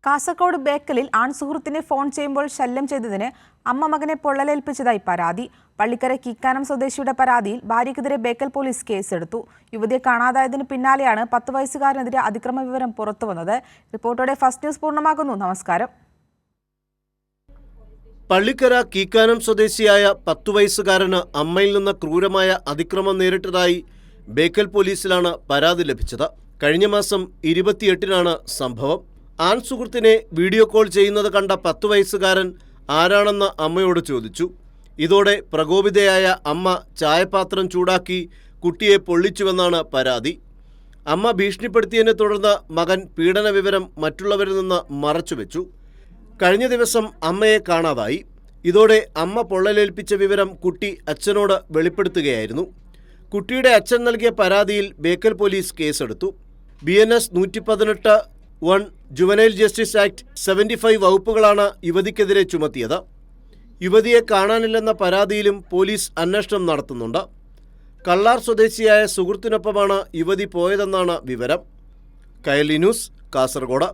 Kasaragod ബേക്കലിൽ ആൺസുഹൃത്തിനെ phone ചെയ്യുമ്പോൾ ശല്യം ചെയ്തതിന് അമ്മ മകനെ പൊള്ളലേൽപ്പിച്ചതായി പരാതി. പള്ളിക്കര കീക്കാനം സ്വദേശിയുടെ പരാതിയിൽ ഭാര്യയ്ക്കെതിരെ ബേക്കൽ പോലീസ് കേസെടുത്തു. യുവതിയെ കാണാതായതിന് പിന്നാലെയാണ് 10 വയസ്സുകാരനെതിരെ അതിക്രമ വിവരം പുറത്തുവന്നത്. റിപ്പോർട്ടോടെ ഫസ്റ്റ് ന്യൂസ് പൂർണ്ണമാകുന്നു. നമസ്കാരം. പള്ളിക്കര കീക്കാനം സ്വദേശിയായ 10 വയസ്സുകാരന് അമ്മയിൽ നിന്ന് ക്രൂരമായ അതിക്രമം നേരിട്ടതായി ബേക്കൽ പോലീസിലാണ് പരാതി ലഭിച്ചത്. കഴിഞ്ഞ മാസം 28-നാണ് സംഭവം. ആൺസുഹൃത്തിനെ വീഡിയോ കോൾ ചെയ്യുന്നത് കണ്ട 10 വയസ്സുകാരൻ ആരാണെന്ന് അമ്മയോട് ചോദിച്ചു. ഇതോടെ പ്രകോപിതയായ അമ്മ ചായപാത്രം ചൂടാക്കി കുട്ടിയെ പൊള്ളിച്ചുവെന്നാണ് പരാതി. അമ്മ ഭീഷണിപ്പെടുത്തിയതിനെ തുടർന്ന് മകൻ പീഡന വിവരം മറ്റുള്ളവരിൽ നിന്ന് മറച്ചുവെച്ചു. കഴിഞ്ഞ ദിവസം അമ്മയെ കാണാതായി. ഇതോടെ അമ്മ പൊള്ളലേൽപ്പിച്ച വിവരം കുട്ടി അച്ഛനോട് വെളിപ്പെടുത്തുകയായിരുന്നു. കുട്ടിയുടെ അച്ഛൻ നൽകിയ പരാതിയിൽ ബേക്കൽ പോലീസ് കേസെടുത്തു. BNS 118(1) juvenile justice act 75 വകുപ്പുകളാണ് യുവതിക്കെതിരെ ചുമത്തിയത്. യുവതിയെ കാണാനില്ലെന്ന പരാതിയിലും പോലീസ് അന്വേഷണം നടത്തുന്നുണ്ട്. കള്ളാർ സ്വദേശിയായ സുഹൃത്തിനൊപ്പമാണ് യുവതി പോയതെന്നാണ് വിവരം. കൈരളി ന്യൂസ്, കാസർഗോഡ്.